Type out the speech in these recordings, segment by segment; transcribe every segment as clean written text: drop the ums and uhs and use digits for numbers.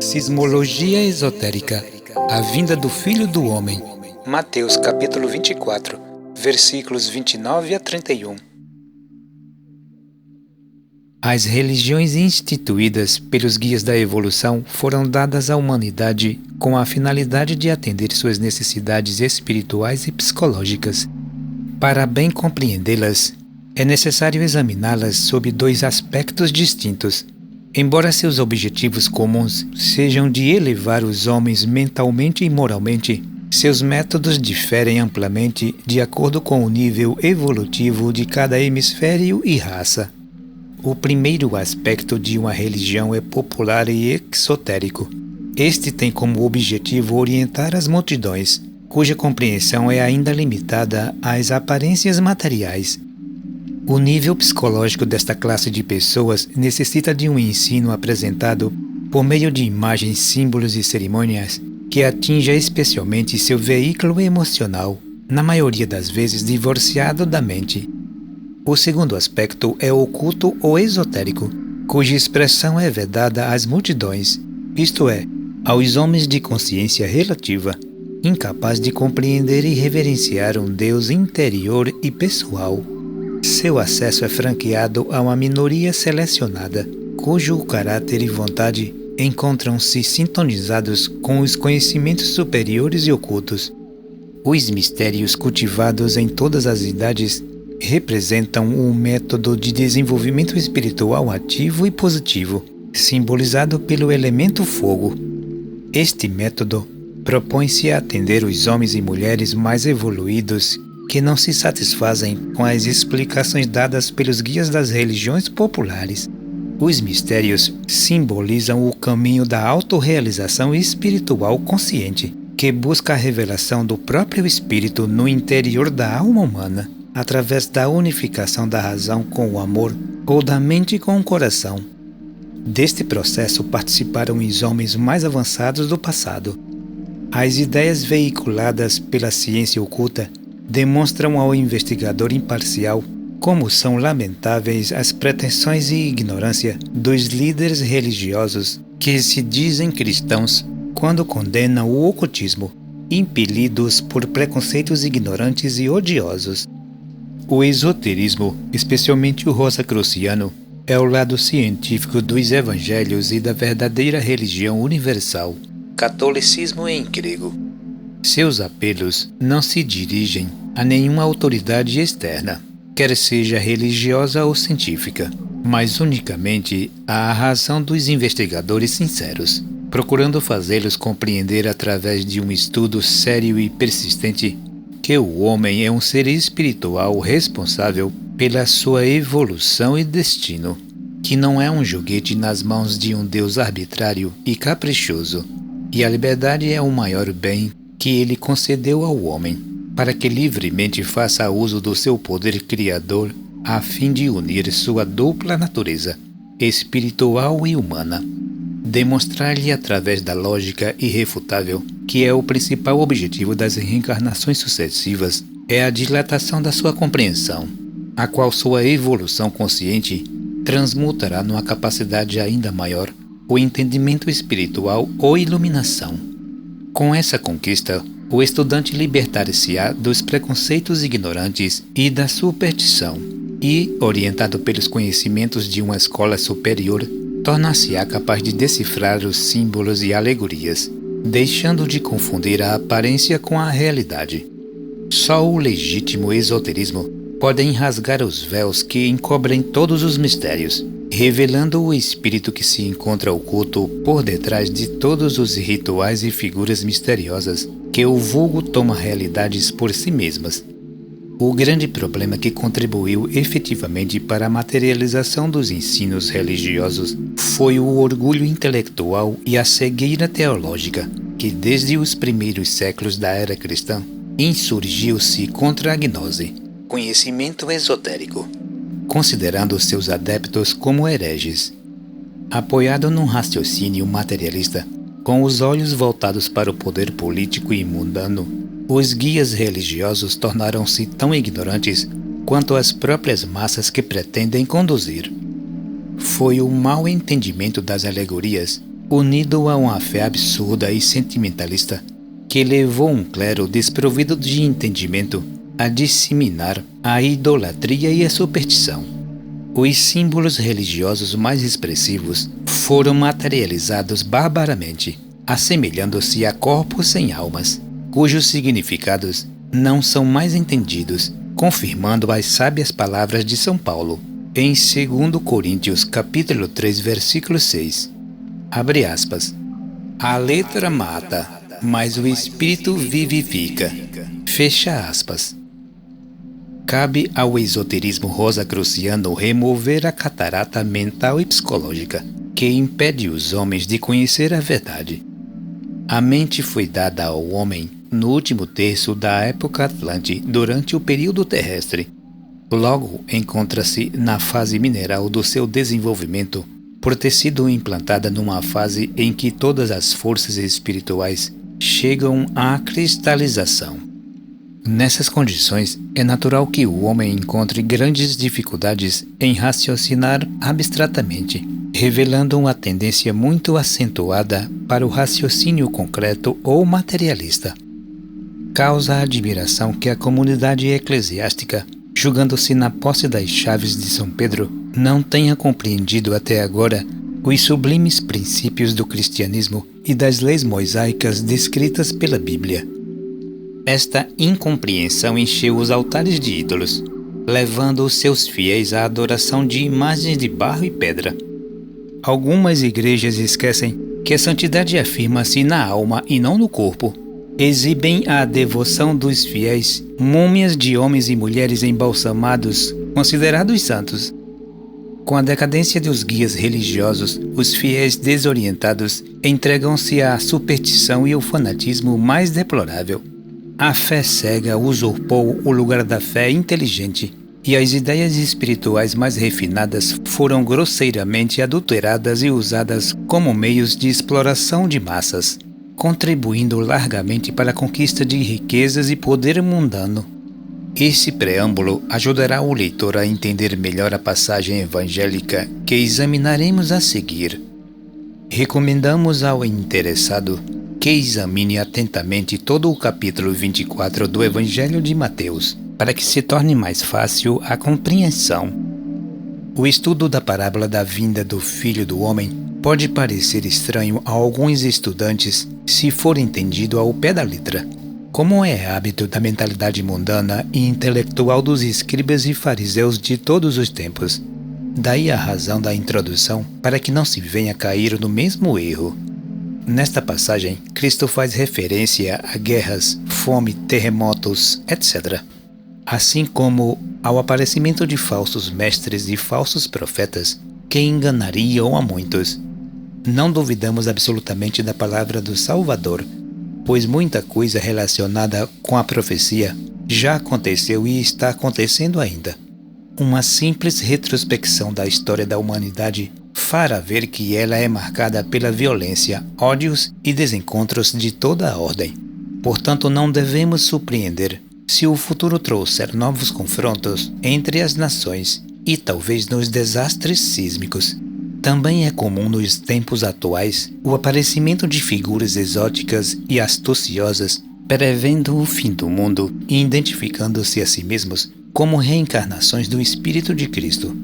Sismologia esotérica, a vinda do Filho do Homem. Mateus capítulo 24, versículos 29 a 31. As religiões instituídas pelos guias da evolução foram dadas à humanidade com a finalidade de atender suas necessidades espirituais e psicológicas. Para bem compreendê-las, é necessário examiná-las sob dois aspectos distintos. Embora seus objetivos comuns sejam de elevar os homens mentalmente e moralmente, seus métodos diferem amplamente de acordo com o nível evolutivo de cada hemisfério e raça. O primeiro aspecto de uma religião é popular e exotérico. Este tem como objetivo orientar as multidões, cuja compreensão é ainda limitada às aparências materiais. O nível psicológico desta classe de pessoas necessita de um ensino apresentado por meio de imagens, símbolos e cerimônias que atinja especialmente seu veículo emocional, na maioria das vezes divorciado da mente. O segundo aspecto é oculto ou esotérico, cuja expressão é vedada às multidões, isto é, aos homens de consciência relativa, incapazes de compreender e reverenciar um Deus interior e pessoal. Seu acesso é franqueado a uma minoria selecionada, cujo caráter e vontade encontram-se sintonizados com os conhecimentos superiores e ocultos. Os mistérios cultivados em todas as idades representam um método de desenvolvimento espiritual ativo e positivo, simbolizado pelo elemento fogo. Este método propõe-se a atender os homens e mulheres mais evoluídos que não se satisfazem com as explicações dadas pelos guias das religiões populares. Os mistérios simbolizam o caminho da autorrealização espiritual consciente, que busca a revelação do próprio espírito no interior da alma humana, através da unificação da razão com o amor ou da mente com o coração. Deste processo participaram os homens mais avançados do passado. As ideias veiculadas pela ciência oculta demonstram ao investigador imparcial como são lamentáveis as pretensões e ignorância dos líderes religiosos que se dizem cristãos quando condenam o ocultismo, impelidos por preconceitos ignorantes e odiosos. O esoterismo, especialmente o rosacruciano, é o lado científico dos evangelhos e da verdadeira religião universal, catolicismo em grego. Seus apelos não se dirigem a nenhuma autoridade externa, quer seja religiosa ou científica, mas unicamente à razão dos investigadores sinceros, procurando fazê-los compreender através de um estudo sério e persistente que o homem é um ser espiritual responsável pela sua evolução e destino, que não é um joguete nas mãos de um Deus arbitrário e caprichoso, e a liberdade é o maior bem que ele concedeu ao homem, para que livremente faça uso do seu poder criador a fim de unir sua dupla natureza, espiritual e humana. Demonstrar-lhe através da lógica irrefutável que é o principal objetivo das reencarnações sucessivas é a dilatação da sua compreensão, a qual sua evolução consciente transmutará numa capacidade ainda maior, o entendimento espiritual ou iluminação. Com essa conquista, o estudante libertar-se-á dos preconceitos ignorantes e da superstição e, orientado pelos conhecimentos de uma escola superior, tornar-se-á capaz de decifrar os símbolos e alegorias, deixando de confundir a aparência com a realidade. Só o legítimo esoterismo pode rasgar os véus que encobrem todos os mistérios, revelando o espírito que se encontra oculto por detrás de todos os rituais e figuras misteriosas que o vulgo toma realidades por si mesmas. O grande problema que contribuiu efetivamente para a materialização dos ensinos religiosos foi o orgulho intelectual e a cegueira teológica, que desde os primeiros séculos da era cristã insurgiu-se contra a gnose, conhecimento esotérico, considerando seus adeptos como hereges. Apoiado num raciocínio materialista, com os olhos voltados para o poder político e mundano, os guias religiosos tornaram-se tão ignorantes quanto as próprias massas que pretendem conduzir. Foi o mau entendimento das alegorias unido a uma fé absurda e sentimentalista que levou um clero desprovido de entendimento a disseminar a idolatria e a superstição. Os símbolos religiosos mais expressivos foram materializados barbaramente, assemelhando-se a corpos sem almas, cujos significados não são mais entendidos, confirmando as sábias palavras de São Paulo, em 2 Coríntios capítulo 3, versículo 6. Abre aspas. A letra mata, mas o espírito vivifica. Fecha aspas. Cabe ao esoterismo rosacruciano remover a catarata mental e psicológica que impede os homens de conhecer a verdade. A mente foi dada ao homem no último terço da época Atlante durante o período terrestre. Logo, encontra-se na fase mineral do seu desenvolvimento, por ter sido implantada numa fase em que todas as forças espirituais chegam à cristalização. Nessas condições, é natural que o homem encontre grandes dificuldades em raciocinar abstratamente, revelando uma tendência muito acentuada para o raciocínio concreto ou materialista. Causa admiração que a comunidade eclesiástica, julgando-se na posse das chaves de São Pedro, não tenha compreendido até agora os sublimes princípios do cristianismo e das leis mosaicas descritas pela Bíblia. Esta incompreensão encheu os altares de ídolos, levando os seus fiéis à adoração de imagens de barro e pedra. Algumas igrejas esquecem que a santidade afirma-se na alma e não no corpo. Exibem a devoção dos fiéis múmias de homens e mulheres embalsamados, considerados santos. Com a decadência dos guias religiosos, os fiéis desorientados entregam-se à superstição e ao fanatismo mais deplorável. A fé cega usurpou o lugar da fé inteligente, e as ideias espirituais mais refinadas foram grosseiramente adulteradas e usadas como meios de exploração de massas, contribuindo largamente para a conquista de riquezas e poder mundano. Esse preâmbulo ajudará o leitor a entender melhor a passagem evangélica que examinaremos a seguir. Recomendamos ao interessado que examine atentamente todo o capítulo 24 do Evangelho de Mateus, para que se torne mais fácil a compreensão. O estudo da parábola da vinda do Filho do Homem pode parecer estranho a alguns estudantes se for entendido ao pé da letra, como é hábito da mentalidade mundana e intelectual dos escribas e fariseus de todos os tempos. Daí a razão da introdução para que não se venha cair no mesmo erro. Nesta passagem, Cristo faz referência a guerras, fome, terremotos, etc., assim como ao aparecimento de falsos mestres e falsos profetas que enganariam a muitos. Não duvidamos absolutamente da palavra do Salvador, pois muita coisa relacionada com a profecia já aconteceu e está acontecendo ainda. Uma simples retrospecção da história da humanidade fará ver que ela é marcada pela violência, ódios e desencontros de toda a ordem. Portanto, não devemos surpreender se o futuro trouxer novos confrontos entre as nações e talvez nos desastres sísmicos. Também é comum nos tempos atuais o aparecimento de figuras exóticas e astuciosas prevendo o fim do mundo e identificando-se a si mesmos como reencarnações do Espírito de Cristo.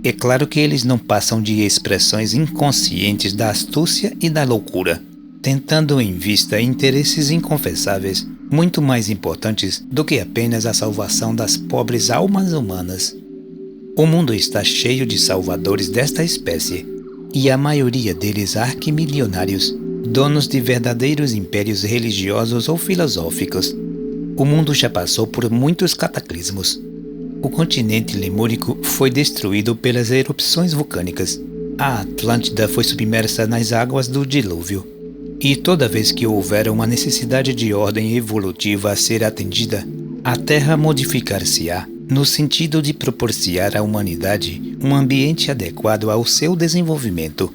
É claro que eles não passam de expressões inconscientes da astúcia e da loucura, tentando em vista interesses inconfessáveis muito mais importantes do que apenas a salvação das pobres almas humanas. O mundo está cheio de salvadores desta espécie, e a maioria deles arquimilionários, donos de verdadeiros impérios religiosos ou filosóficos. O mundo já passou por muitos cataclismos. O continente lemúrico foi destruído pelas erupções vulcânicas. A Atlântida foi submersa nas águas do dilúvio. E toda vez que houver uma necessidade de ordem evolutiva a ser atendida, a Terra modificar-se-á, no sentido de proporcionar à humanidade um ambiente adequado ao seu desenvolvimento.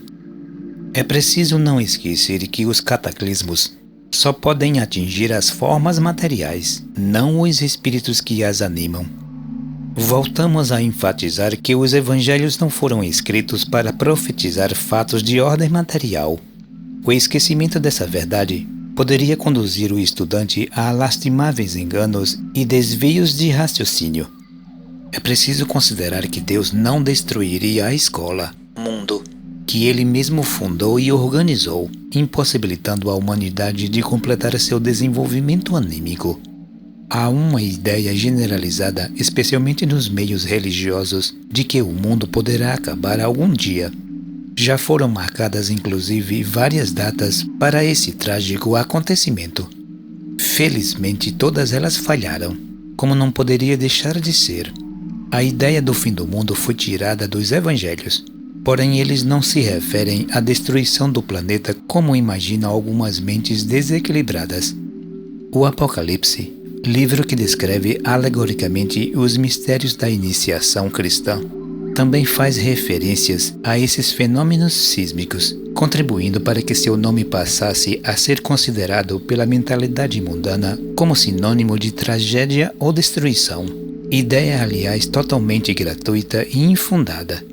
É preciso não esquecer que os cataclismos só podem atingir as formas materiais, não os espíritos que as animam. Voltamos a enfatizar que os evangelhos não foram escritos para profetizar fatos de ordem material. O esquecimento dessa verdade poderia conduzir o estudante a lastimáveis enganos e desvios de raciocínio. É preciso considerar que Deus não destruiria a escola, mundo, que Ele mesmo fundou e organizou, impossibilitando a humanidade de completar seu desenvolvimento anímico. Há uma ideia generalizada, especialmente nos meios religiosos, de que o mundo poderá acabar algum dia. Já foram marcadas inclusive várias datas para esse trágico acontecimento. Felizmente todas elas falharam, como não poderia deixar de ser. A ideia do fim do mundo foi tirada dos evangelhos, porém eles não se referem à destruição do planeta como imaginam algumas mentes desequilibradas. O Apocalipse, livro que descreve alegoricamente os mistérios da iniciação cristã, também faz referências a esses fenômenos sísmicos, contribuindo para que seu nome passasse a ser considerado pela mentalidade mundana como sinônimo de tragédia ou destruição. Ideia, aliás, totalmente gratuita e infundada.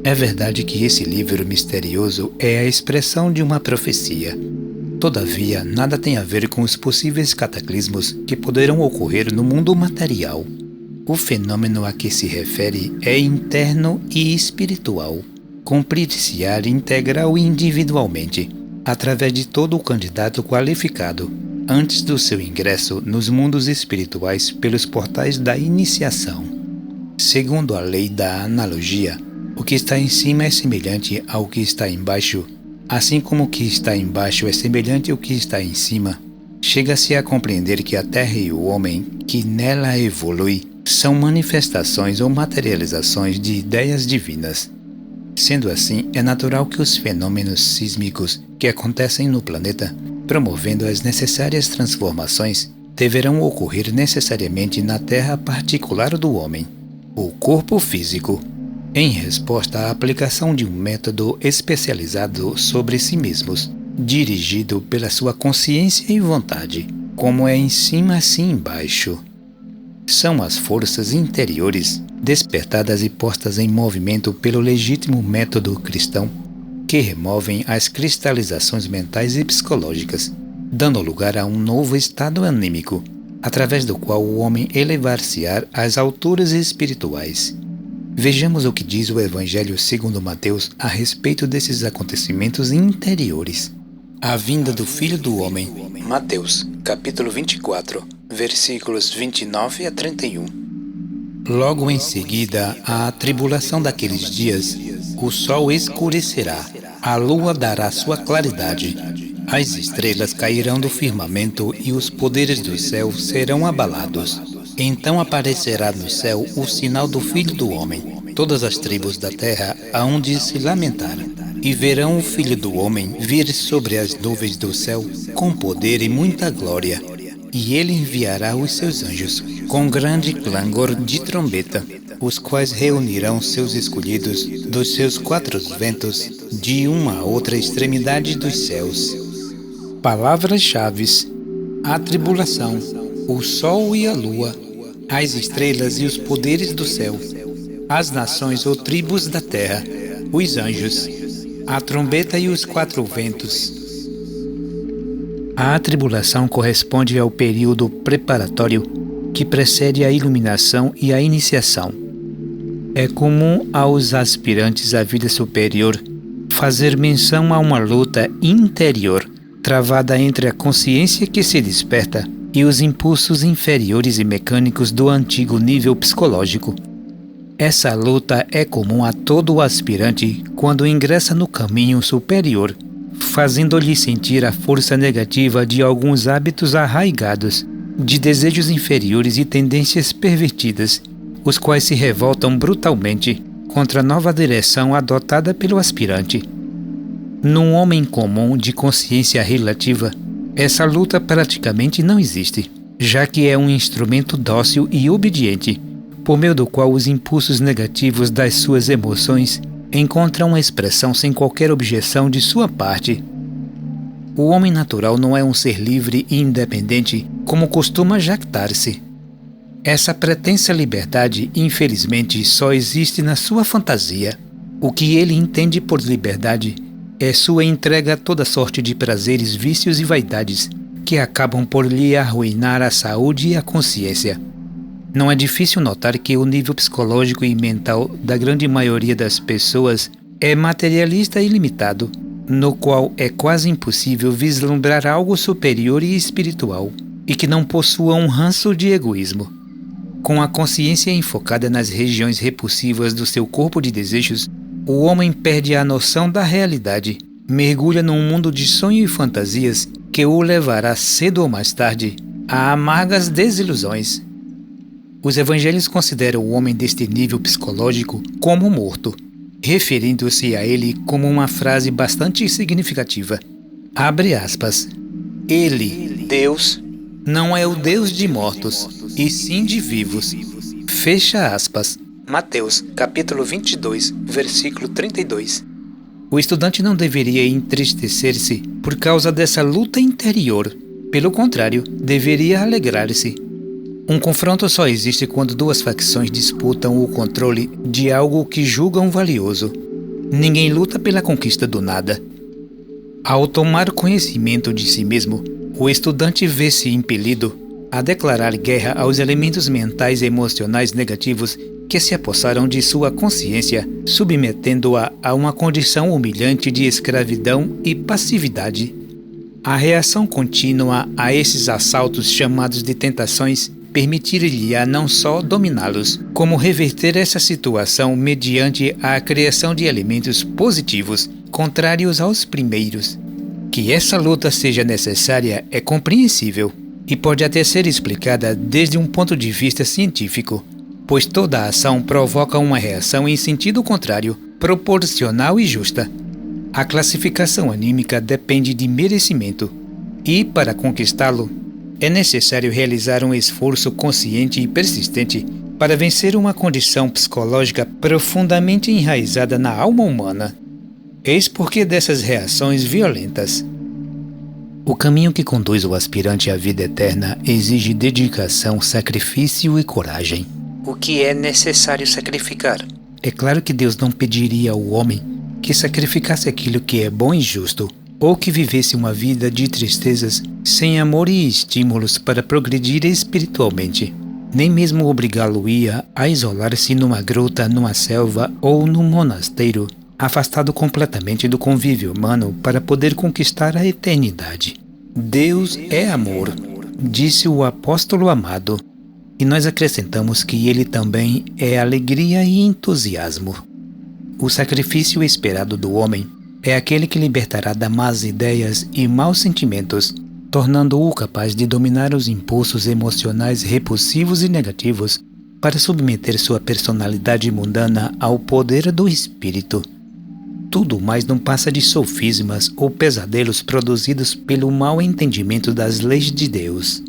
É verdade que esse livro misterioso é a expressão de uma profecia. Todavia, nada tem a ver com os possíveis cataclismos que poderão ocorrer no mundo material. O fenômeno a que se refere é interno e espiritual, cumprir-se-á integral e individualmente, através de todo o candidato qualificado, antes do seu ingresso nos mundos espirituais pelos portais da iniciação. Segundo a lei da analogia, o que está em cima é semelhante ao que está embaixo, assim como o que está embaixo é semelhante ao que está em cima. Chega-se a compreender que a Terra e o homem que nela evolui são manifestações ou materializações de ideias divinas. Sendo assim, é natural que os fenômenos sísmicos que acontecem no planeta, promovendo as necessárias transformações, deverão ocorrer necessariamente na Terra particular do homem, o corpo físico, em resposta à aplicação de um método especializado sobre si mesmos, dirigido pela sua consciência e vontade, como é em cima assim embaixo. São as forças interiores, despertadas e postas em movimento pelo legítimo método cristão, que removem as cristalizações mentais e psicológicas, dando lugar a um novo estado anímico, através do qual o homem elevar-se-á às alturas espirituais. Vejamos o que diz o Evangelho segundo Mateus a respeito desses acontecimentos interiores. A vinda do Filho do Homem. Mateus, capítulo 24, versículos 29 a 31. Logo em seguida, à tribulação daqueles dias, o sol escurecerá, a lua dará sua claridade, as estrelas cairão do firmamento e os poderes do céu serão abalados. Então aparecerá no céu o sinal do Filho do Homem. Todas as tribos da terra hão de se lamentar, e verão o Filho do Homem vir sobre as nuvens do céu com poder e muita glória. E ele enviará os seus anjos com grande clangor de trombeta, os quais reunirão seus escolhidos dos seus quatro ventos de uma a outra extremidade dos céus. Palavras-chave: a tribulação, o sol e a lua, as estrelas e os poderes do céu, as nações ou tribos da terra, os anjos, a trombeta e os quatro ventos. A tribulação corresponde ao período preparatório que precede a iluminação e a iniciação. É comum aos aspirantes à vida superior fazer menção a uma luta interior travada entre a consciência que se desperta e os impulsos inferiores e mecânicos do antigo nível psicológico. Essa luta é comum a todo aspirante quando ingressa no caminho superior, fazendo-lhe sentir a força negativa de alguns hábitos arraigados, de desejos inferiores e tendências pervertidas, os quais se revoltam brutalmente contra a nova direção adotada pelo aspirante. Num homem comum de consciência relativa, essa luta praticamente não existe, já que é um instrumento dócil e obediente, por meio do qual os impulsos negativos das suas emoções encontram expressão sem qualquer objeção de sua parte. O homem natural não é um ser livre e independente, como costuma jactar-se. Essa pretensa liberdade, infelizmente, só existe na sua fantasia. O que ele entende por liberdade é sua entrega a toda sorte de prazeres, vícios e vaidades, que acabam por lhe arruinar a saúde e a consciência. Não é difícil notar que o nível psicológico e mental da grande maioria das pessoas é materialista e limitado, no qual é quase impossível vislumbrar algo superior e espiritual, e que não possua um ranço de egoísmo. Com a consciência enfocada nas regiões repulsivas do seu corpo de desejos, o homem perde a noção da realidade, mergulha num mundo de sonho e fantasias que o levará cedo ou mais tarde a amargas desilusões. Os evangelhos consideram o homem deste nível psicológico como morto, referindo-se a ele como uma frase bastante significativa. Abre aspas. Ele, Deus, não é o Deus de mortos, e sim de vivos. Fecha aspas. Mateus, capítulo 22, versículo 32. O estudante não deveria entristecer-se por causa dessa luta interior. Pelo contrário, deveria alegrar-se. Um confronto só existe quando duas facções disputam o controle de algo que julgam valioso. Ninguém luta pela conquista do nada. Ao tomar conhecimento de si mesmo, o estudante vê-se impelido a declarar guerra aos elementos mentais e emocionais negativos que se apossaram de sua consciência, submetendo-a a uma condição humilhante de escravidão e passividade. A reação contínua a esses assaltos chamados de tentações permitir-lhe-á não só dominá-los, como reverter essa situação mediante a criação de elementos positivos, contrários aos primeiros. Que essa luta seja necessária é compreensível e pode até ser explicada desde um ponto de vista científico, pois toda ação provoca uma reação em sentido contrário, proporcional e justa. A classificação anímica depende de merecimento, e, para conquistá-lo, é necessário realizar um esforço consciente e persistente para vencer uma condição psicológica profundamente enraizada na alma humana. Eis porquê dessas reações violentas. O caminho que conduz o aspirante à vida eterna exige dedicação, sacrifício e coragem. O que é necessário sacrificar? É claro que Deus não pediria ao homem que sacrificasse aquilo que é bom e justo, ou que vivesse uma vida de tristezas sem amor e estímulos para progredir espiritualmente. Nem mesmo obrigá-lo-ia a isolar-se numa gruta, numa selva ou num monasteiro, afastado completamente do convívio humano para poder conquistar a eternidade. Deus é amor, disse o apóstolo amado, e nós acrescentamos que ele também é alegria e entusiasmo. O sacrifício esperado do homem é aquele que libertará das más ideias e maus sentimentos, tornando-o capaz de dominar os impulsos emocionais repulsivos e negativos para submeter sua personalidade mundana ao poder do espírito. Tudo mais não passa de sofismas ou pesadelos produzidos pelo mau entendimento das leis de Deus.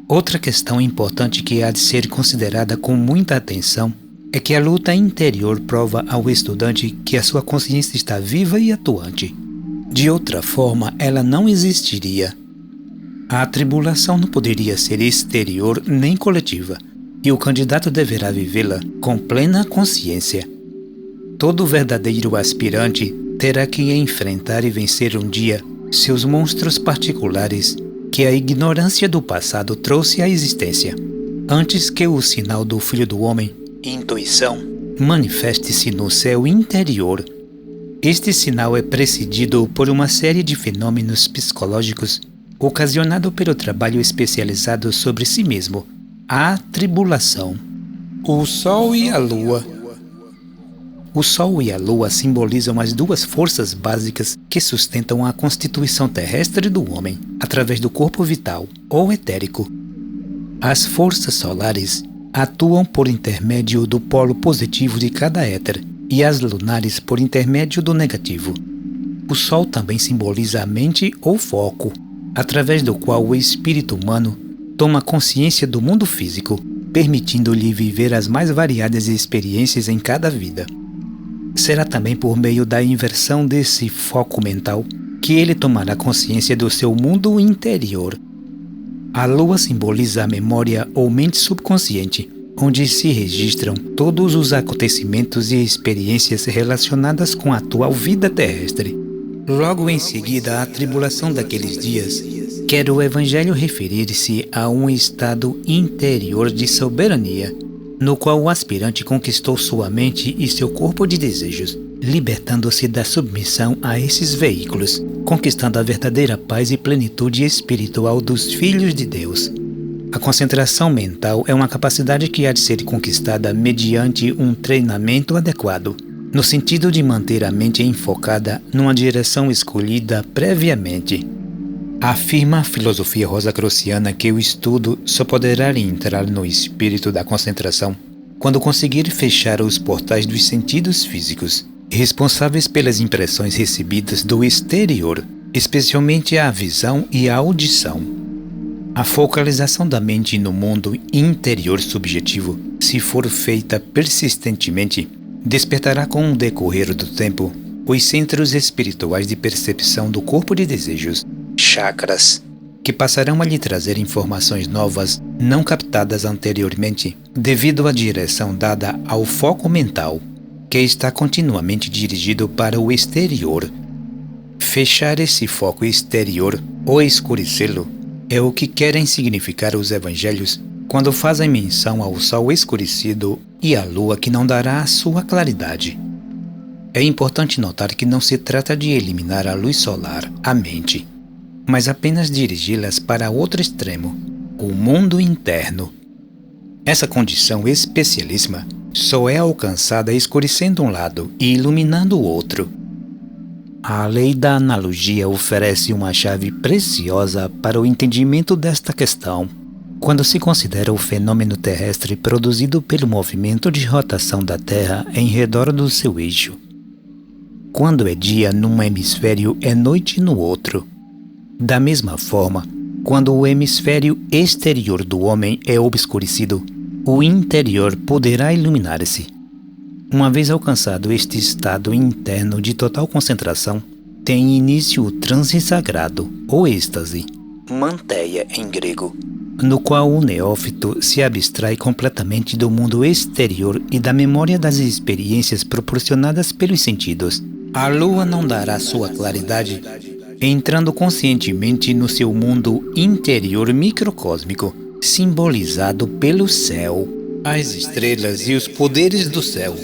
Outra questão importante que há de ser considerada com muita atenção é que a luta interior prova ao estudante que a sua consciência está viva e atuante. De outra forma, ela não existiria. A tribulação não poderia ser exterior nem coletiva, e o candidato deverá vivê-la com plena consciência. Todo verdadeiro aspirante terá que enfrentar e vencer um dia seus monstros particulares que a ignorância do passado trouxe à existência, antes que o sinal do Filho do Homem, intuição, manifeste-se no céu interior. Este sinal é precedido por uma série de fenômenos psicológicos ocasionado pelo trabalho especializado sobre si mesmo, a tribulação. O Sol e a Lua. O Sol e a Lua simbolizam as duas forças básicas que sustentam a constituição terrestre do homem, através do corpo vital, ou etérico. As forças solares atuam por intermédio do polo positivo de cada éter, e as lunares por intermédio do negativo. O Sol também simboliza a mente ou foco, através do qual o espírito humano toma consciência do mundo físico, permitindo-lhe viver as mais variadas experiências em cada vida. Será também por meio da inversão desse foco mental que ele tomará consciência do seu mundo interior. A Lua simboliza a memória ou mente subconsciente, onde se registram todos os acontecimentos e experiências relacionadas com a atual vida terrestre. Logo em seguida à tribulação daqueles dias, quer o Evangelho referir-se a um estado interior de soberania, no qual o aspirante conquistou sua mente e seu corpo de desejos, libertando-se da submissão a esses veículos, conquistando a verdadeira paz e plenitude espiritual dos filhos de Deus. A concentração mental é uma capacidade que há de ser conquistada mediante um treinamento adequado, no sentido de manter a mente enfocada numa direção escolhida previamente. Afirma a filosofia rosacruciana que o estudo só poderá entrar no espírito da concentração quando conseguir fechar os portais dos sentidos físicos, responsáveis pelas impressões recebidas do exterior, especialmente a visão e a audição. A focalização da mente no mundo interior subjetivo, se for feita persistentemente, despertará com o decorrer do tempo os centros espirituais de percepção do corpo de desejos, chakras, que passarão a lhe trazer informações novas não captadas anteriormente, devido à direção dada ao foco mental, que está continuamente dirigido para o exterior. Fechar esse foco exterior ou escurecê-lo é o que querem significar os evangelhos quando fazem menção ao sol escurecido e à lua que não dará a sua claridade. É importante notar que não se trata de eliminar a luz solar, a mente, mas apenas dirigi-las para outro extremo, o mundo interno. Essa condição especialíssima só é alcançada escurecendo um lado e iluminando o outro. A lei da analogia oferece uma chave preciosa para o entendimento desta questão, quando se considera o fenômeno terrestre produzido pelo movimento de rotação da Terra em redor do seu eixo. Quando é dia num hemisfério, é noite no outro. Da mesma forma, quando o hemisfério exterior do homem é obscurecido, o interior poderá iluminar-se. Uma vez alcançado este estado interno de total concentração, tem início o transe sagrado, ou êxtase, manteia em grego, no qual o neófito se abstrai completamente do mundo exterior e da memória das experiências proporcionadas pelos sentidos. A lua não dará sua claridade, entrando conscientemente no seu mundo interior microcósmico, simbolizado pelo céu. As estrelas e os poderes do céu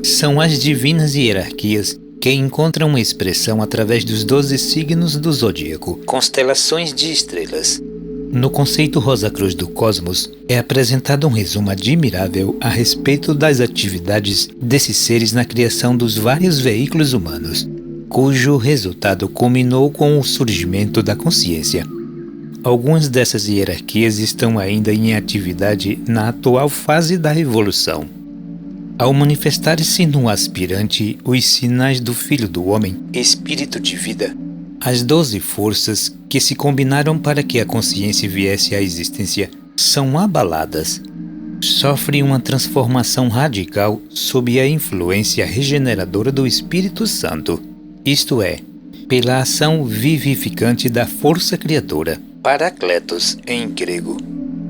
são as divinas hierarquias que encontram expressão através dos 12 signos do zodíaco, constelações de estrelas. No conceito Rosacruz do Cosmos, é apresentado um resumo admirável a respeito das atividades desses seres na criação dos vários veículos humanos, cujo resultado culminou com o surgimento da consciência. Algumas dessas hierarquias estão ainda em atividade na atual fase da evolução. Ao manifestar-se no aspirante os sinais do Filho do Homem, espírito de vida, as 12 forças que se combinaram para que a consciência viesse à existência são abaladas. Sofre uma transformação radical sob a influência regeneradora do Espírito Santo, isto é, pela ação vivificante da força criadora, Paracletos em grego,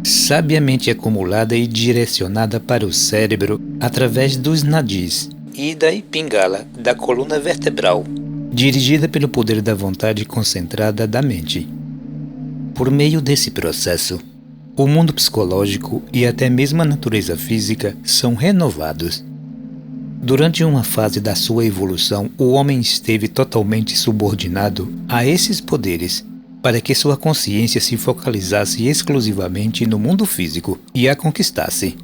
sabiamente acumulada e direcionada para o cérebro através dos nadis, Ida e Pingala da coluna vertebral, dirigida pelo poder da vontade concentrada da mente. Por meio desse processo, o mundo psicológico e até mesmo a natureza física são renovados. Durante uma fase da sua evolução, o homem esteve totalmente subordinado a esses poderes, para que sua consciência se focalizasse exclusivamente no mundo físico e a conquistasse.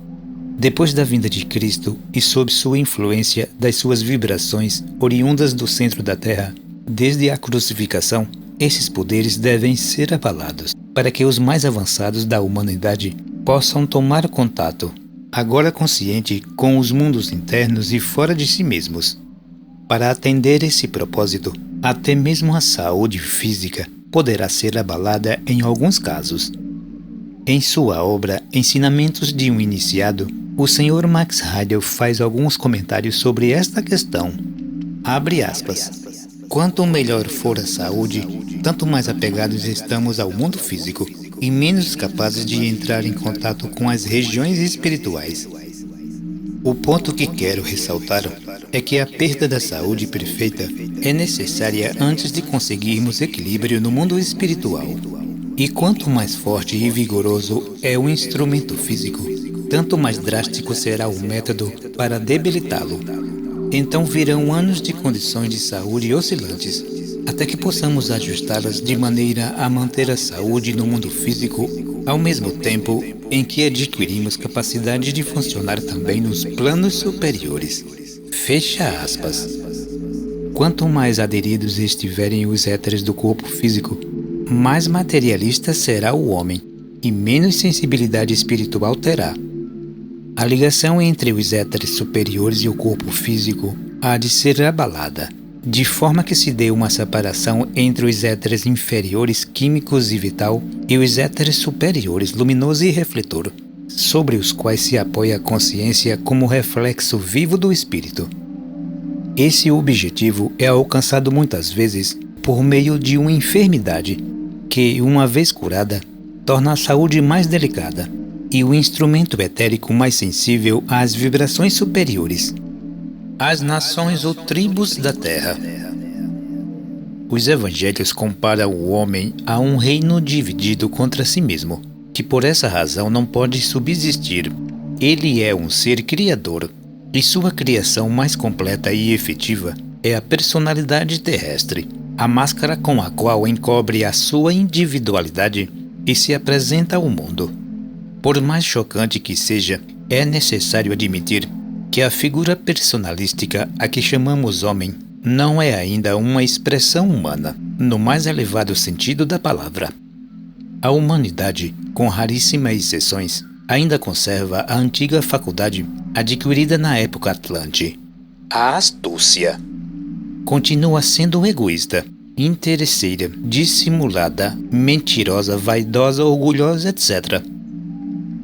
Depois da vinda de Cristo e sob sua influência das suas vibrações oriundas do centro da Terra, desde a crucificação, esses poderes devem ser abalados, para que os mais avançados da humanidade possam tomar contato, agora consciente, com os mundos internos e fora de si mesmos. Para atender esse propósito, até mesmo a saúde física poderá ser abalada em alguns casos. Em sua obra Ensinamentos de um Iniciado, o Sr. Max Heidel faz alguns comentários sobre esta questão. Abre aspas. Quanto melhor for a saúde, tanto mais apegados estamos ao mundo físico e menos capazes de entrar em contato com as regiões espirituais. O ponto que quero ressaltar é que a perda da saúde perfeita é necessária antes de conseguirmos equilíbrio no mundo espiritual. E quanto mais forte e vigoroso é o instrumento físico, tanto mais drástico será o método para debilitá-lo. Então virão anos de condições de saúde oscilantes, até que possamos ajustá-las de maneira a manter a saúde no mundo físico, ao mesmo tempo em que adquirimos capacidade de funcionar também nos planos superiores. Fecha aspas. Quanto mais aderidos estiverem os éteres do corpo físico, mais materialista será o homem e menos sensibilidade espiritual terá. A ligação entre os éteres superiores e o corpo físico há de ser abalada, de forma que se dê uma separação entre os éteres inferiores químicos e vital e os éteres superiores luminoso e refletor, sobre os quais se apoia a consciência como reflexo vivo do espírito. Esse objetivo é alcançado muitas vezes por meio de uma enfermidade que, uma vez curada, torna a saúde mais delicada e o instrumento etérico mais sensível às vibrações superiores. As nações ou tribos da Terra. Os evangelhos comparam o homem a um reino dividido contra si mesmo, que por essa razão não pode subsistir. Ele é um ser criador, e sua criação mais completa e efetiva é a personalidade terrestre, a máscara com a qual encobre a sua individualidade e se apresenta ao mundo. Por mais chocante que seja, é necessário admitir que a figura personalística a que chamamos homem não é ainda uma expressão humana, no mais elevado sentido da palavra. A humanidade, com raríssimas exceções, ainda conserva a antiga faculdade adquirida na época atlante, a astúcia. Continua sendo egoísta, interesseira, dissimulada, mentirosa, vaidosa, orgulhosa, etc.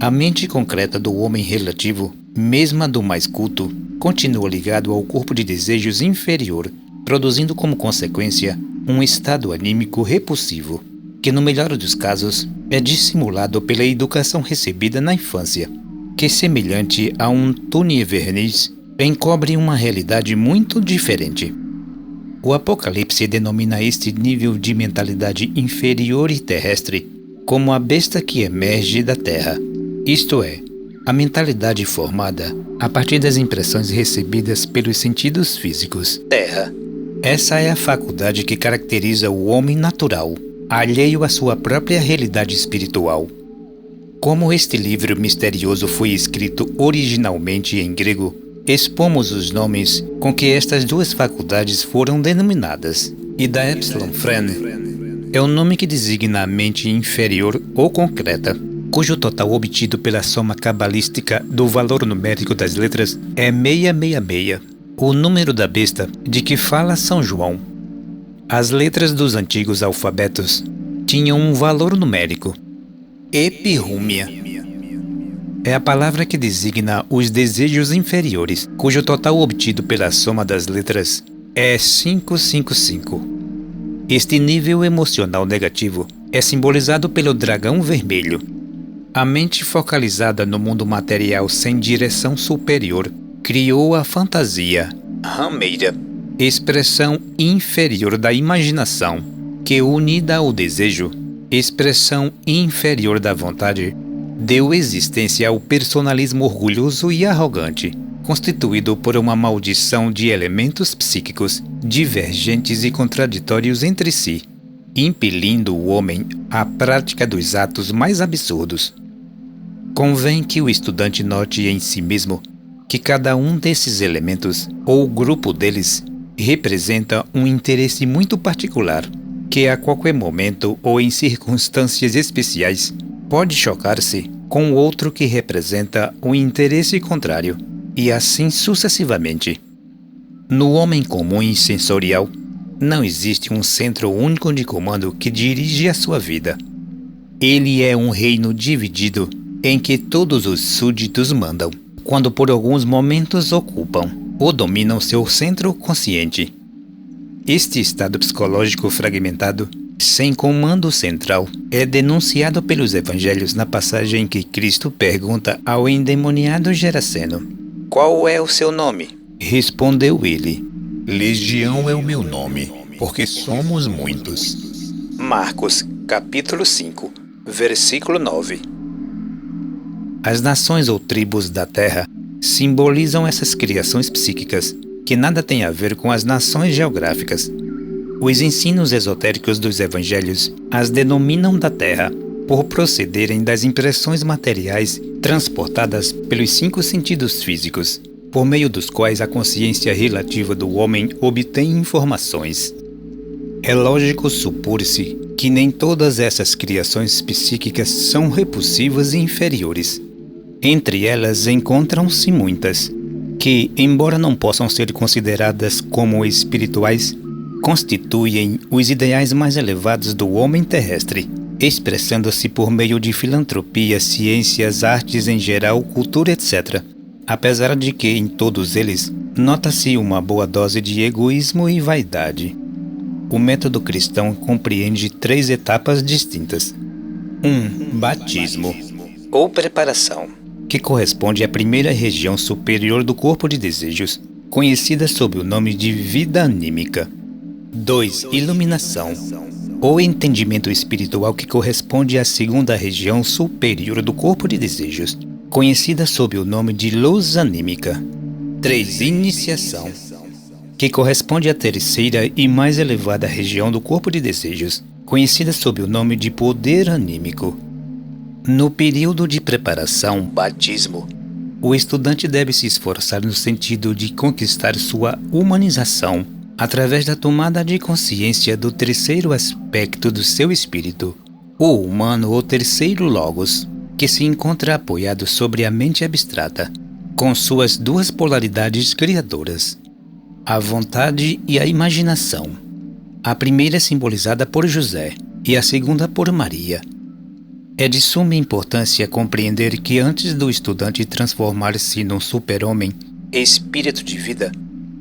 A mente concreta do homem relativo, mesmo a do mais culto, continua ligado ao corpo de desejos inferior, produzindo como consequência um estado anímico repulsivo, que no melhor dos casos é dissimulado pela educação recebida na infância, que semelhante a um túnel verniz encobre uma realidade muito diferente. O Apocalipse denomina este nível de mentalidade inferior e terrestre como a besta que emerge da terra, isto é, a mentalidade formada a partir das impressões recebidas pelos sentidos físicos. Terra. Essa é a faculdade que caracteriza o homem natural, alheio à sua própria realidade espiritual. Como este livro misterioso foi escrito originalmente em grego, expomos os nomes com que estas duas faculdades foram denominadas. E da Epsilon Phrene é o nome que designa a mente inferior ou concreta, cujo total obtido pela soma cabalística do valor numérico das letras é 666, o número da besta de que fala São João. As letras dos antigos alfabetos tinham um valor numérico. Epirrúmia é a palavra que designa os desejos inferiores, cujo total obtido pela soma das letras é 555. Este nível emocional negativo é simbolizado pelo dragão vermelho. A mente focalizada no mundo material sem direção superior criou a fantasia, rameira, expressão inferior da imaginação, que unida ao desejo, expressão inferior da vontade, deu existência ao personalismo orgulhoso e arrogante, constituído por uma maldição de elementos psíquicos divergentes e contraditórios entre si, impelindo o homem à prática dos atos mais absurdos. Convém que o estudante note em si mesmo que cada um desses elementos, ou grupo deles, representa um interesse muito particular, que a qualquer momento ou em circunstâncias especiais pode chocar-se com outro que representa um interesse contrário, e assim sucessivamente. No homem comum e sensorial, não existe um centro único de comando que dirige a sua vida. Ele é um reino dividido em que todos os súditos mandam, quando por alguns momentos ocupam ou dominam seu centro consciente. Este estado psicológico fragmentado, sem comando central, é denunciado pelos evangelhos na passagem em que Cristo pergunta ao endemoniado Geraseno: "Qual é o seu nome?" Respondeu ele: Legião é o meu nome, porque somos muitos. Marcos, capítulo 5, versículo 9. As nações ou tribos da terra simbolizam essas criações psíquicas, que nada têm a ver com as nações geográficas. Os ensinos esotéricos dos evangelhos as denominam da terra, por procederem das impressões materiais transportadas pelos 5 sentidos físicos, por meio dos quais a consciência relativa do homem obtém informações. É lógico supor-se que nem todas essas criações psíquicas são repulsivas e inferiores. Entre elas encontram-se muitas, que, embora não possam ser consideradas como espirituais, constituem os ideais mais elevados do homem terrestre, expressando-se por meio de filantropia, ciências, artes em geral, cultura, etc. Apesar de que, em todos eles, nota-se uma boa dose de egoísmo e vaidade. O método cristão compreende 3 etapas distintas. 1. Batismo, ou preparação, que corresponde à primeira região superior do corpo de desejos, conhecida sob o nome de vida anímica. 2. Iluminação, ou entendimento espiritual, que corresponde à segunda região superior do corpo de desejos, conhecida sob o nome de luz anímica. 3. Iniciação, que corresponde à terceira e mais elevada região do corpo de desejos, conhecida sob o nome de poder anímico. No período de preparação, batismo, o estudante deve se esforçar no sentido de conquistar sua humanização através da tomada de consciência do terceiro aspecto do seu espírito, o humano ou terceiro logos, que se encontra apoiado sobre a mente abstrata, com suas 2 polaridades criadoras, a vontade e a imaginação. A primeira é simbolizada por José e a segunda por Maria. É de suma importância compreender que antes do estudante transformar-se num super-homem, espírito de vida,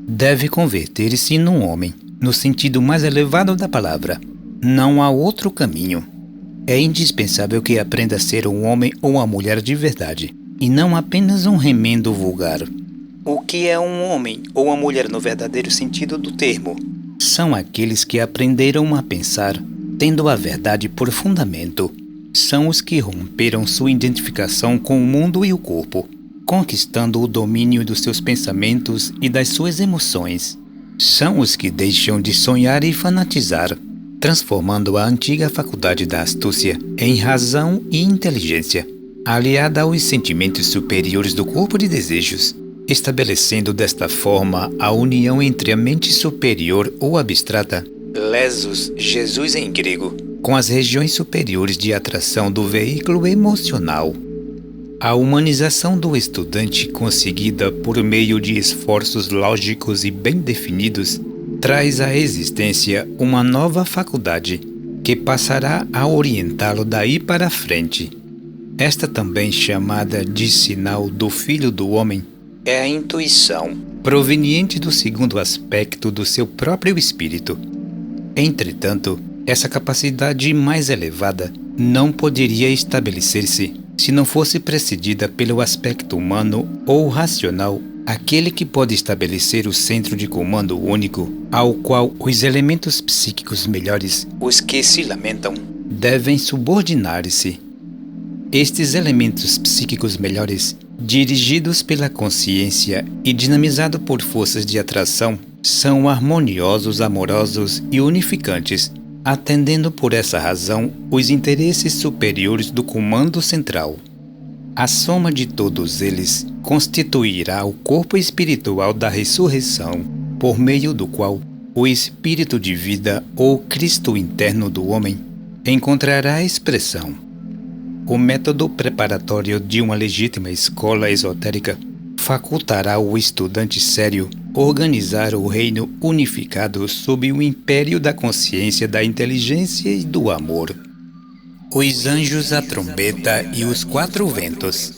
deve converter-se num homem, no sentido mais elevado da palavra. Não há outro caminho. É indispensável que aprenda a ser um homem ou uma mulher de verdade, e não apenas um remendo vulgar. O que é um homem ou uma mulher no verdadeiro sentido do termo? São aqueles que aprenderam a pensar, tendo a verdade por fundamento. São os que romperam sua identificação com o mundo e o corpo, conquistando o domínio dos seus pensamentos e das suas emoções. São os que deixam de sonhar e fanatizar, transformando a antiga faculdade da astúcia em razão e inteligência, aliada aos sentimentos superiores do corpo de desejos, estabelecendo desta forma a união entre a mente superior ou abstrata, lesos, Jesus em grego, com as regiões superiores de atração do veículo emocional. A humanização do estudante, conseguida por meio de esforços lógicos e bem definidos, traz à existência uma nova faculdade, que passará a orientá-lo daí para frente. Esta também chamada de sinal do Filho do Homem é a intuição, proveniente do segundo aspecto do seu próprio espírito. Entretanto, essa capacidade mais elevada não poderia estabelecer-se se não fosse precedida pelo aspecto humano ou racional, aquele que pode estabelecer o centro de comando único, ao qual os elementos psíquicos melhores, os que se lamentam, devem subordinar-se. Estes elementos psíquicos melhores, dirigidos pela consciência e dinamizados por forças de atração, são harmoniosos, amorosos e unificantes, atendendo por essa razão os interesses superiores do comando central. A soma de todos eles constituirá o corpo espiritual da ressurreição, por meio do qual o espírito de vida ou Cristo interno do homem encontrará expressão. O método preparatório de uma legítima escola esotérica facultará o estudante sério organizar o reino unificado sob o império da consciência, da inteligência e do amor. Os anjos, a trombeta e os 4 ventos.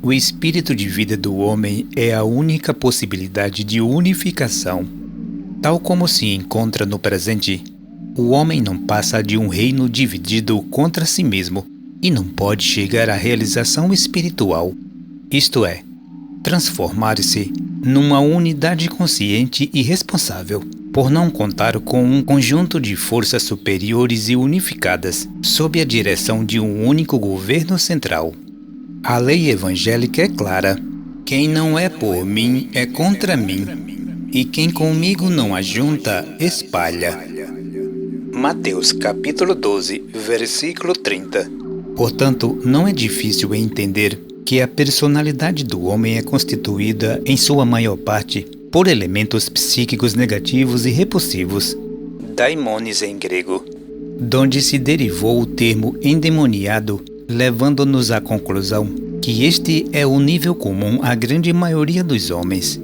O espírito de vida do homem é a única possibilidade de unificação. Tal como se encontra no presente, o homem não passa de um reino dividido contra si mesmo e não pode chegar à realização espiritual, isto é, transformar-se numa unidade consciente e responsável, por não contar com um conjunto de forças superiores e unificadas, sob a direção de um único governo central. A lei evangélica é clara: quem não é por mim é contra mim, e quem comigo não ajunta, espalha. Mateus capítulo 12, versículo 30. Portanto, não é difícil entender que a personalidade do homem é constituída, em sua maior parte, por elementos psíquicos negativos e repulsivos, daimones em grego, donde se derivou o termo endemoniado, levando-nos à conclusão que este é o nível comum à grande maioria dos homens.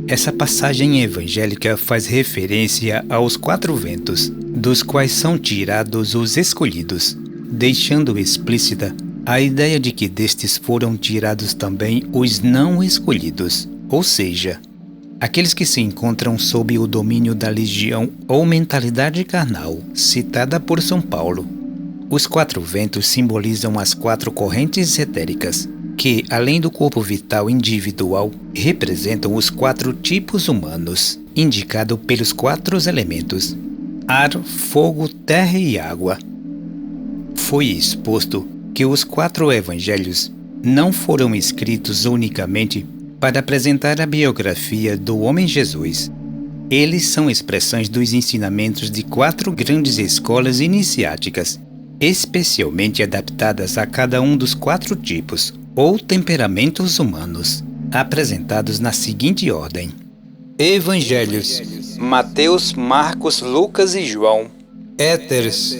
Essa passagem evangélica faz referência aos 4 ventos, dos quais são tirados os escolhidos, deixando explícita a ideia de que destes foram tirados também os não escolhidos, ou seja, aqueles que se encontram sob o domínio da legião ou mentalidade carnal, citada por São Paulo. Os 4 ventos simbolizam as 4 correntes etéricas, que, além do corpo vital individual, representam os 4 tipos humanos, indicado pelos 4 elementos: ar, fogo, terra e água. Foi exposto que os 4 evangelhos não foram escritos unicamente para apresentar a biografia do homem Jesus. Eles são expressões dos ensinamentos de 4 grandes escolas iniciáticas, especialmente adaptadas a cada um dos 4 tipos ou temperamentos humanos, apresentados na seguinte ordem: Evangelhos: Mateus, Marcos, Lucas e João. Éteres: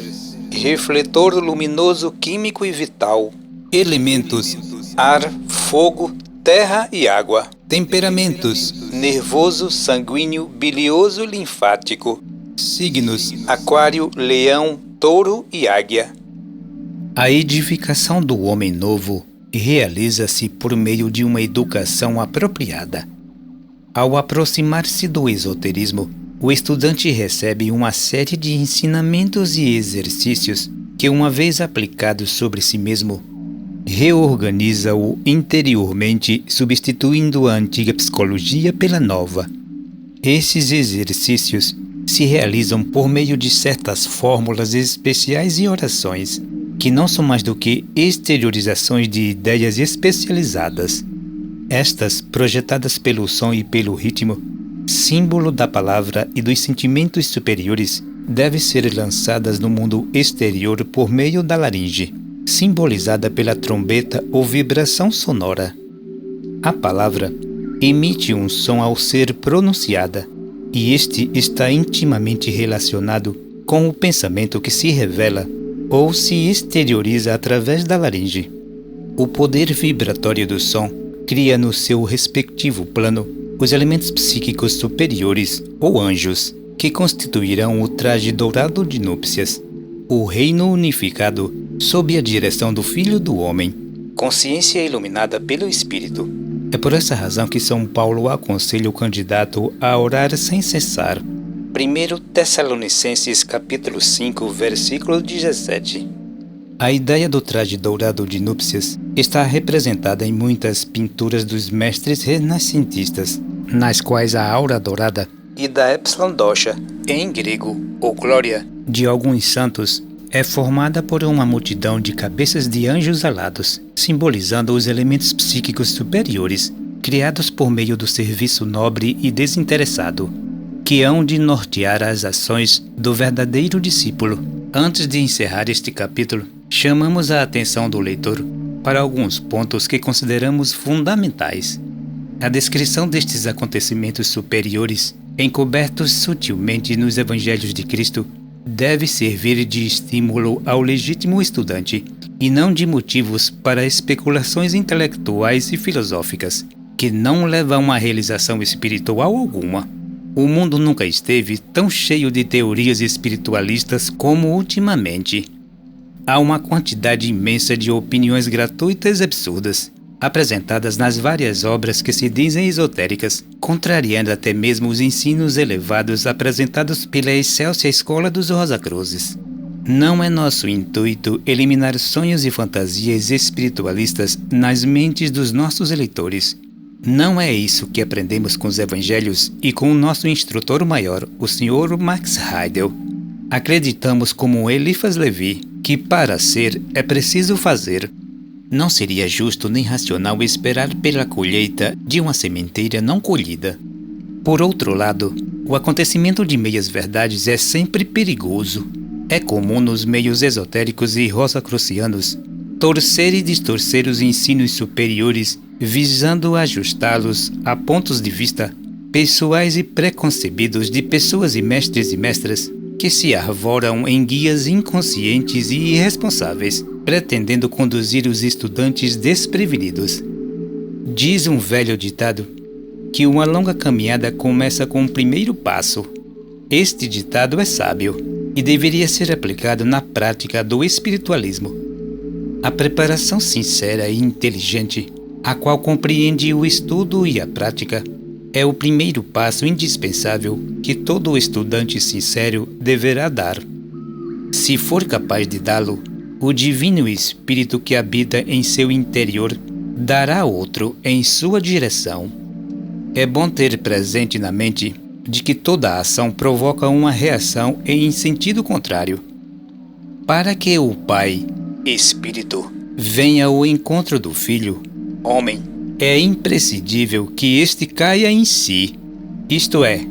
refletor luminoso, químico e vital. Elementos: ar, fogo, terra e água. Temperamentos: nervoso, sanguíneo, bilioso e linfático. Signos: aquário, leão, touro e águia. A edificação do homem novo realiza-se por meio de uma educação apropriada. Ao aproximar-se do esoterismo, o estudante recebe uma série de ensinamentos e exercícios que, uma vez aplicados sobre si mesmo, reorganiza-o interiormente, substituindo a antiga psicologia pela nova. Esses exercícios se realizam por meio de certas fórmulas especiais e orações, que não são mais do que exteriorizações de ideias especializadas. Estas, projetadas pelo som e pelo ritmo, símbolo da palavra e dos sentimentos superiores, devem ser lançadas no mundo exterior por meio da laringe, simbolizada pela trombeta ou vibração sonora. A palavra emite um som ao ser pronunciada, e este está intimamente relacionado com o pensamento que se revela ou se exterioriza através da laringe. O poder vibratório do som cria no seu respectivo plano os elementos psíquicos superiores ou anjos, que constituirão o traje dourado de núpcias, o reino unificado sob a direção do Filho do Homem, consciência iluminada pelo Espírito. É por essa razão que São Paulo aconselha o candidato a orar sem cessar. 1 Tessalonicenses capítulo 5, versículo 17. A ideia do traje dourado de núpcias está representada em muitas pinturas dos mestres renascentistas, nas quais a aura dourada e da Epsilon Doxa, em grego, ou glória, de alguns santos, é formada por uma multidão de cabeças de anjos alados, simbolizando os elementos psíquicos superiores, criados por meio do serviço nobre e desinteressado, que hão de nortear as ações do verdadeiro discípulo. Antes de encerrar este capítulo, chamamos a atenção do leitor para alguns pontos que consideramos fundamentais. A descrição destes acontecimentos superiores, encobertos sutilmente nos Evangelhos de Cristo, deve servir de estímulo ao legítimo estudante e não de motivos para especulações intelectuais e filosóficas, que não levam a realização espiritual alguma. O mundo nunca esteve tão cheio de teorias espiritualistas como ultimamente. Há uma quantidade imensa de opiniões gratuitas e absurdas, apresentadas nas várias obras que se dizem esotéricas, contrariando até mesmo os ensinos elevados apresentados pela excelsa escola dos Rosacruzes. Não é nosso intuito eliminar sonhos e fantasias espiritualistas nas mentes dos nossos eleitores, Não é isso que aprendemos com os evangelhos e com o nosso instrutor maior, o Sr. Max Heidel. Acreditamos como Eliphas Levi, que para ser é preciso fazer. Não seria justo nem racional esperar pela colheita de uma sementeira não colhida. Por outro lado, o acontecimento de meias-verdades é sempre perigoso. É comum nos meios esotéricos e rosacrucianos torcer e distorcer os ensinos superiores, visando ajustá-los a pontos de vista pessoais e preconcebidos de pessoas e mestres e mestras que se arvoram em guias inconscientes e irresponsáveis, pretendendo conduzir os estudantes desprevenidos. Diz um velho ditado que uma longa caminhada começa com o primeiro passo. Este ditado é sábio e deveria ser aplicado na prática do espiritualismo. A preparação sincera e inteligente, a qual compreende o estudo e a prática, é o primeiro passo indispensável que todo estudante sincero deverá dar. Se for capaz de dá-lo, o Divino Espírito que habita em seu interior dará outro em sua direção. É bom ter presente na mente de que toda ação provoca uma reação em sentido contrário. Para que o Pai, Espírito, venha ao encontro do Filho, homem, é imprescindível que este caia em si, isto é,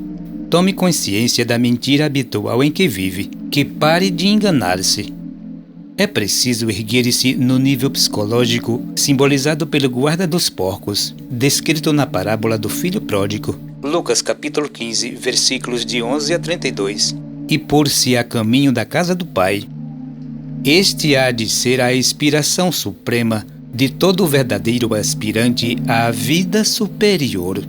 tome consciência da mentira habitual em que vive, que pare de enganar-se. É preciso erguer-se no nível psicológico simbolizado pelo guarda dos porcos, descrito na parábola do filho pródigo, Lucas capítulo 15, versículos de 11 a 32, e pôr-se a caminho da casa do Pai. Este há de ser a inspiração suprema de todo verdadeiro aspirante à vida superior.